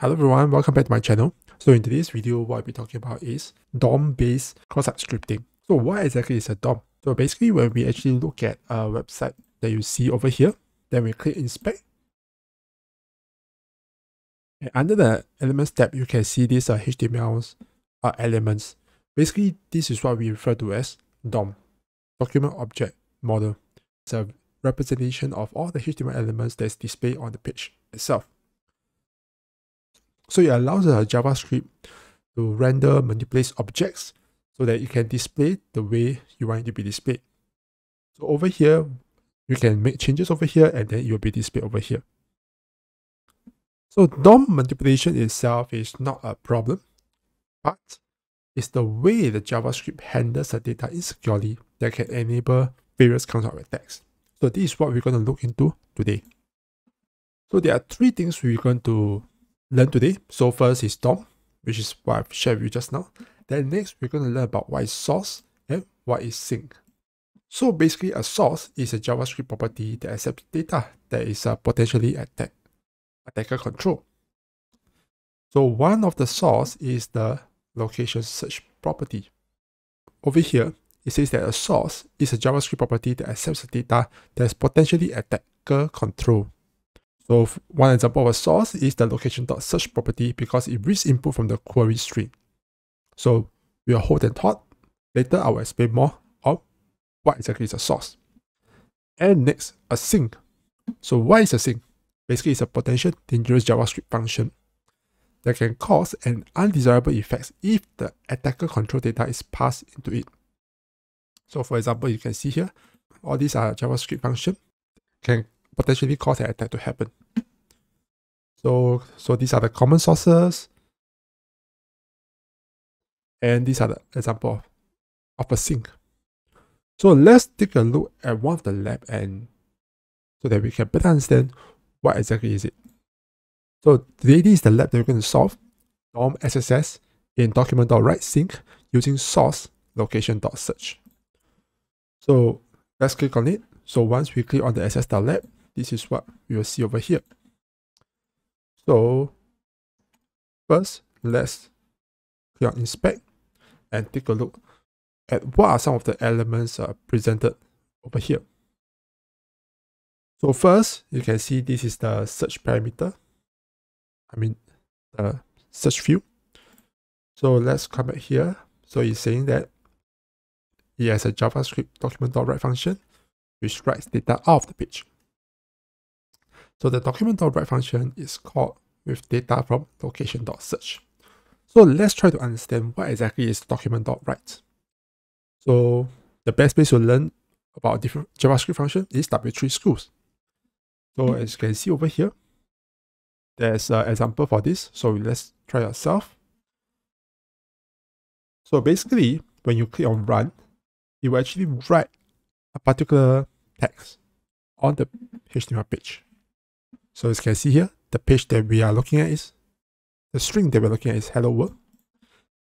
Hello everyone, welcome back to my channel. So in today's video, what I'll be talking about is DOM-based cross-site scripting. So what exactly is a DOM? So basically when we actually look at a website that you see over here, then we click inspect. And under the elements tab, you can see these HTML elements. Basically, this is what we refer to as DOM, Document Object Model. It's a representation of all the HTML elements that's displayed on the page itself. So it allows JavaScript to render, manipulate objects so that it can display the way you want it to be displayed. So over here, you can make changes over here and then it will be displayed over here. So DOM manipulation itself is not a problem, but it's the way the JavaScript handles the data insecurely that can enable various kinds of attacks. So this is what we're going to look into today. So there are three things we're going to learn today. So first is DOM, which is what I've shared with you just now. Then next, we're going to learn about what is source and what is sink. So basically, a source is a JavaScript property that accepts data that is potentially attacker control. So one of the source is the location search property. Over here, it says that a source is a JavaScript property that accepts the data that is potentially attacker control. So one example of a source is the location.search property because it reads input from the query string. So we'll hold that thought. Later, I will explain more of what exactly is a source. And next, a sink. So what is a sink? Basically, it's a potential dangerous JavaScript function that can cause an undesirable effects if the attacker control data is passed into it. So for example, you can see here, all these are JavaScript functions can potentially cause an attack to happen. So these are the common sources. And these are the example of a sink. So let's take a look at one of the lab and so that we can better understand what exactly is it. So today this is the lab that we're going to solve DOM XSS in document.write sync using source location.search. So let's click on it. So once we click on the XSS.lab, this is what we will see over here. So first, let's click on inspect and take a look at what are some of the elements presented over here. So first, you can see this is the search parameter. The search field. So let's come back here. So it's saying that it has a JavaScript document.write function which writes data out of the page. So the document.write function is called with data from location.search. So let's try to understand what exactly is document.write. So the best place to learn about different JavaScript function is W3 Schools. So as you can see over here, there's an example for this. So let's try ourselves. So basically, when you click on run, it will actually write a particular text on the HTML page. So as you can see here, the page that we are looking at is, the string that we're looking at is hello world.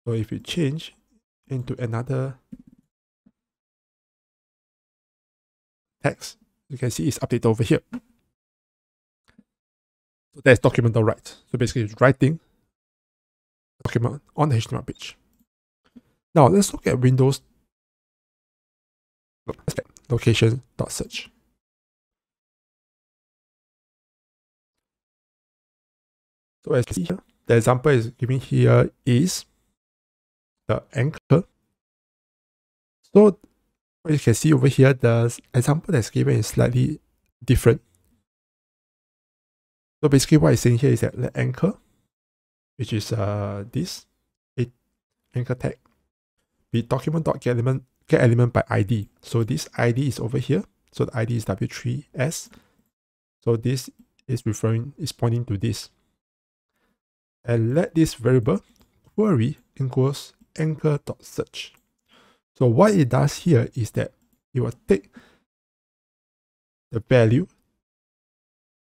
So if we change into another text, you can see it's updated over here. So that's document.write. So basically it's writing a document on the HTML page. Now let's look at Windows location.search. So as you see here, the example is given here is the anchor. So what you can see over here, the example that's given is slightly different. So basically what it's saying here is that the anchor, which is this anchor tag, with document.get element by ID. So this ID is over here. So the ID is W3S. So this is pointing to this. And let this variable query equals anchor.search. So what it does here is that it will take the value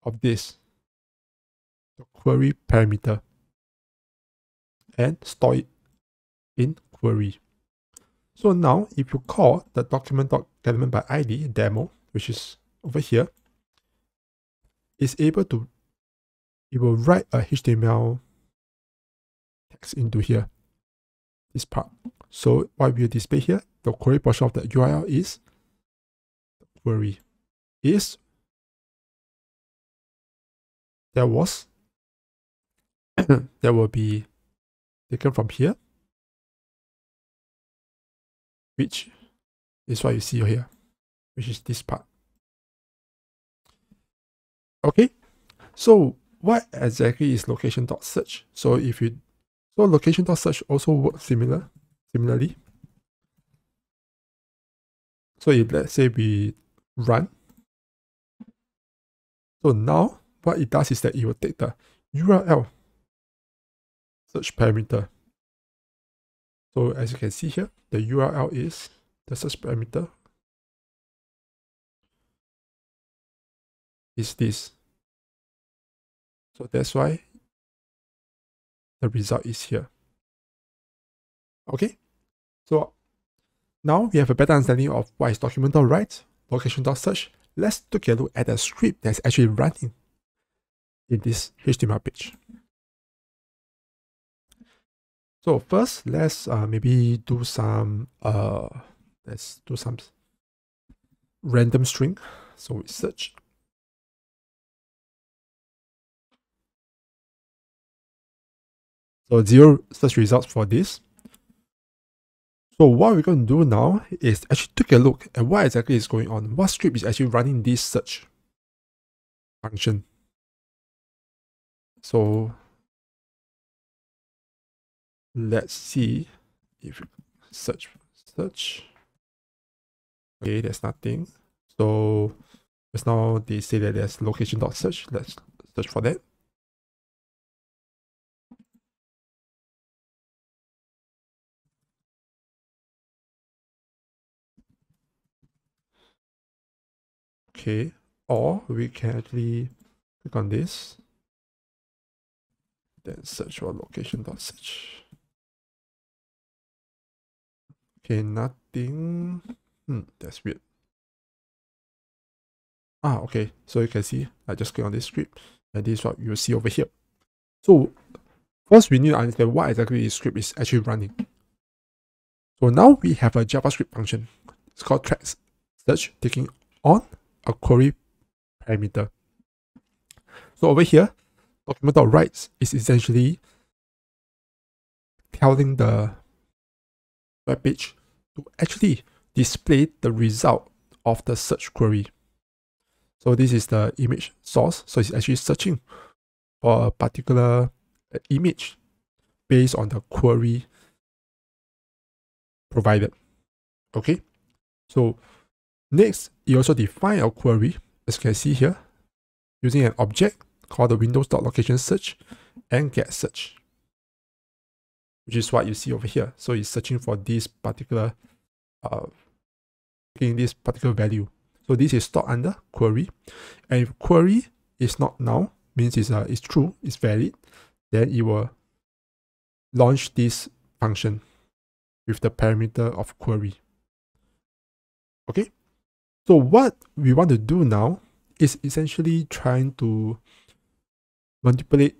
of this, the query parameter, and store it in query. So now if you call the document.getElement by ID demo, which is over here, it will write a HTML text into here, this part. So what we will display here, the query portion of the URL is query is that will be taken from here, which is what you see here, which is this part. Okay, so what exactly is location.search? So location.search also works similarly. So if let's say we run, so now what it does is that it will take the URL search parameter. So as you can see here, the URL is the search parameter is this. So that's why the result is here. Okay, so now we have a better understanding of what is document.write, location.search. Let's take a look at the script that's actually running in this HTML page. So first, let's maybe do some random string. So we search. So 0 search results for this. So what we're going to do now is actually take a look at what exactly is going on. What script is actually running this search function. So let's see if search. Okay, there's nothing. So just now they say that there's location.search. Let's search for that. Okay, or we can actually click on this, then search for location.search. Okay, nothing. That's weird. Okay, so you can see I just click on this script, and this is what you will see over here. So first we need to understand what exactly this script is actually running. So now we have a JavaScript function. It's called track search, taking on a query parameter. So over here, document.write is essentially telling the web page to actually display the result of the search query. So this is the image source. So it's actually searching for a particular image based on the query provided. Okay. So next, you also define a query, as you can see here, using an object called the windows.location.search and getSearch, which is what you see over here. So it's searching for this particular value. So this is stored under query, and if query is not null, means it's true, it's valid, then it will launch this function with the parameter of query. Okay, so what we want to do now is essentially trying to manipulate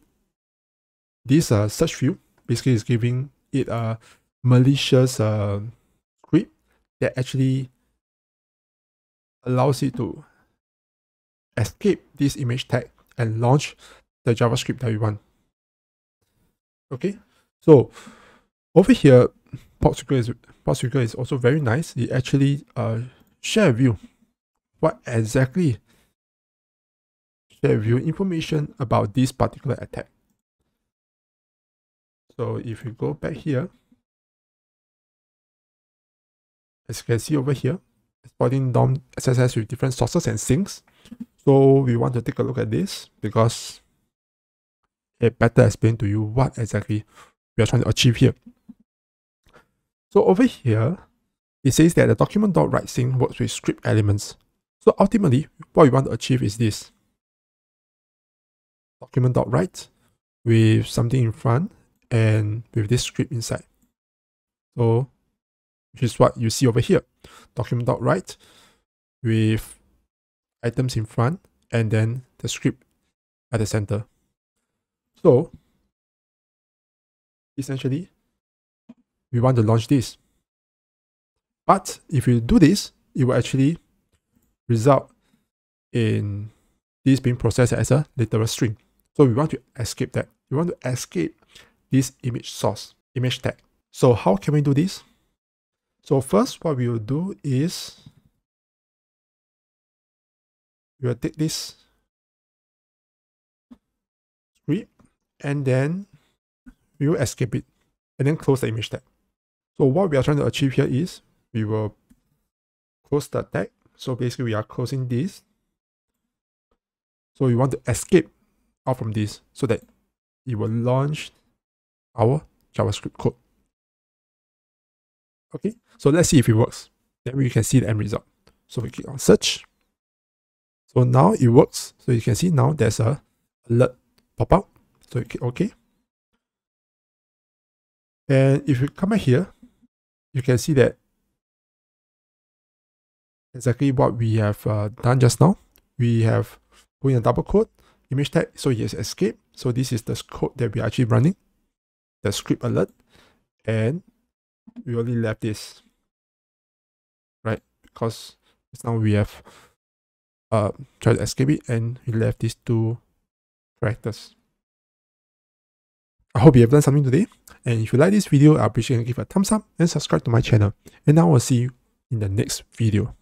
this search field. Basically, it's giving it a malicious script that actually allows it to escape this image tag and launch the JavaScript that we want. Okay, so over here, PortSwigger is also very nice. It actually share with you information about this particular attack. So if you go back here, as you can see over here, exporting DOM XSS with different sources and sinks. So we want to take a look at this because it better explain to you what exactly we are trying to achieve here. So over here, it says that the document.write sync works with script elements. So ultimately, what we want to achieve is this. Document.write with something in front and with this script inside. So, which is what you see over here. Document.write with items in front and then the script at the center. So, essentially, we want to launch this. But if you do this, it will actually result in this being processed as a literal string. So we want to escape that. We want to escape this image source, image tag. So how can we do this? So first, what we will do is we will take this script and then we will escape it and then close the image tag. So what we are trying to achieve here is we will close the tag. So basically we are closing this. So we want to escape out from this so that it will launch our JavaScript code. Okay, so let's see if it works. Then we can see the end result. So we click on search. So now it works. So you can see now there's a alert pop out. So you click OK. And if you come back here, you can see that exactly what we have done just now. We have put in a double quote, image tag, so yes, escape. So this is the code that we are actually running, the script alert, and we only left this, right? Because now we have tried to escape it and we left these two characters. I hope you have learned something today. And if you like this video, I appreciate you give a thumbs up and subscribe to my channel. And I will see you in the next video.